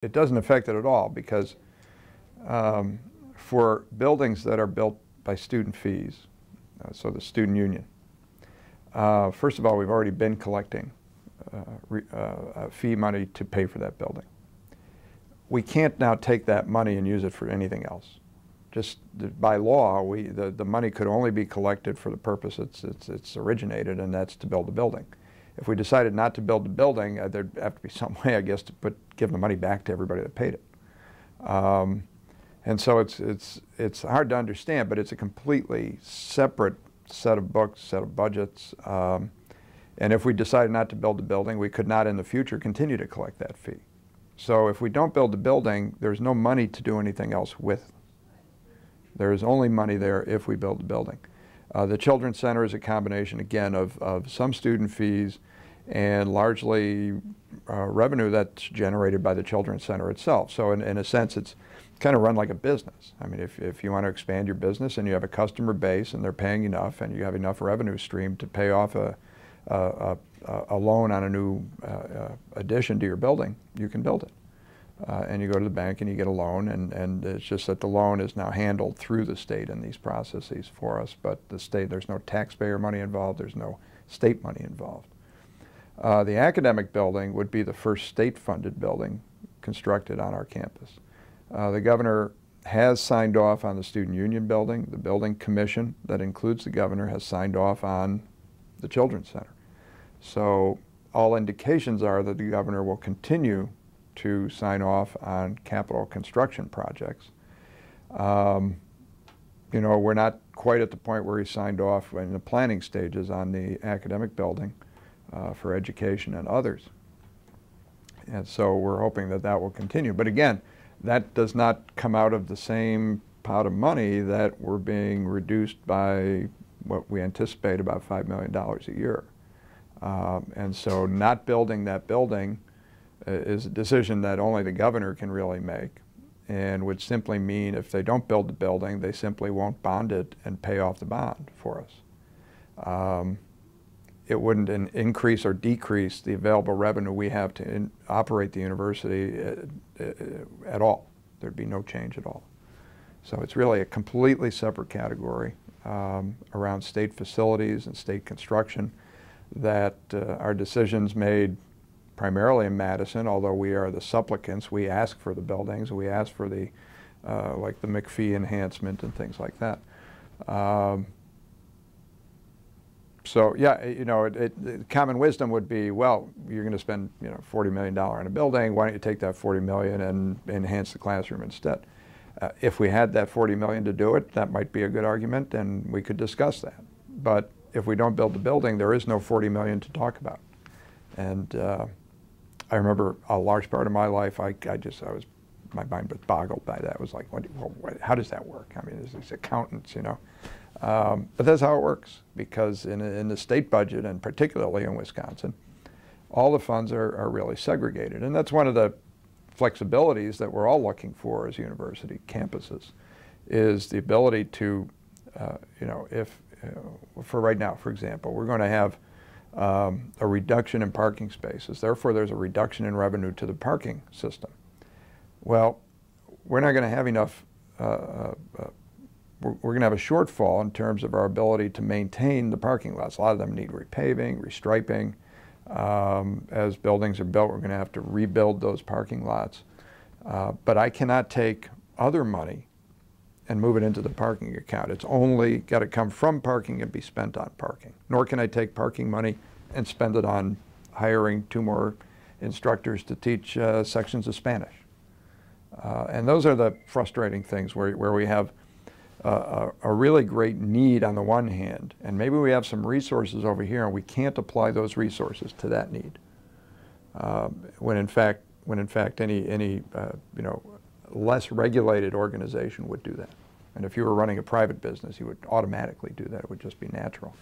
It doesn't affect it at all because for buildings that are built by student fees, so the student union, first of all, we've already been collecting fee money to pay for that building. We can't now take that money and use it for anything else. Just by law, the money could only be collected for the purpose it's originated, and that's to build a building. If we decided not to build the building, there'd have to be some way, I guess, to give the money back to everybody that paid it. And so it's hard to understand, but it's a completely separate set of books, set of budgets. And if we decided not to build the building, we could not in the future continue to collect that fee. So if we don't build the building, there's no money to do anything else with. There is only money there if we build the building. The Children's Center is a combination, again, of some student fees and largely revenue that's generated by the Children's Center itself. So in a sense, it's kind of run like a business. I mean, if you want to expand your business and you have a customer base and they're paying enough and you have enough revenue stream to pay off a loan on a new addition to your building, you can build it. And you go to the bank and you get a loan, and it's just that the loan is now handled through the state in these processes for us, but the state, there's no taxpayer money involved, there's no state money involved. The academic building would be the first state-funded building constructed on our campus. The governor has signed off on the Student Union building. The building commission that includes the governor has signed off on the Children's Center. So all indications are that the governor will continue to sign off on capital construction projects. You know, we're not quite at the point where he signed off in the planning stages on the academic building for education and others. And so we're hoping that that will continue. But again, that does not come out of the same pot of money that we're being reduced by what we anticipate about $5 million a year. And so not building that building is a decision that only the governor can really make, and would simply mean if they don't build the building, they simply won't bond it and pay off the bond for us. It wouldn't increase or decrease the available revenue we have to operate the university at all. There'd be no change at all. So it's really a completely separate category around state facilities and state construction that are decisions made primarily in Madison, although we are the supplicants. We ask for the buildings, we ask for the, like the McPhee enhancement and things like that. So yeah, you know, common wisdom would be, well, you're going to spend, you know, $40 million on a building. Why don't you take that $40 million and enhance the classroom instead? If we had that $40 million to do it, that might be a good argument, and we could discuss that. But if we don't build the building, there is no $40 million to talk about. And I remember a large part of my life, my mind was boggled by that. It was like, how does that work? I mean, there's these accountants, you know. But that's how it works, because in the state budget, and particularly in Wisconsin, all the funds are really segregated. And that's one of the flexibilities that we're all looking for as university campuses, is the ability to, you know, for right now, for example, we're going to have a reduction in parking spaces. Therefore, there's a reduction in revenue to the parking system. Well, we're not going to have enough, we're going to have a shortfall in terms of our ability to maintain the parking lots. A lot of them need repaving, restriping. As buildings are built, we're going to have to rebuild those parking lots. But I cannot take other money and move it into the parking account. It's only got to come from parking and be spent on parking. Nor can I take parking money and spend it on hiring 2 more instructors to teach sections of Spanish. And those are the frustrating things where we have a really great need on the one hand, and maybe we have some resources over here and we can't apply those resources to that need. When in fact any you know, less regulated organization would do that. And if you were running a private business, you would automatically do that. It would just be natural.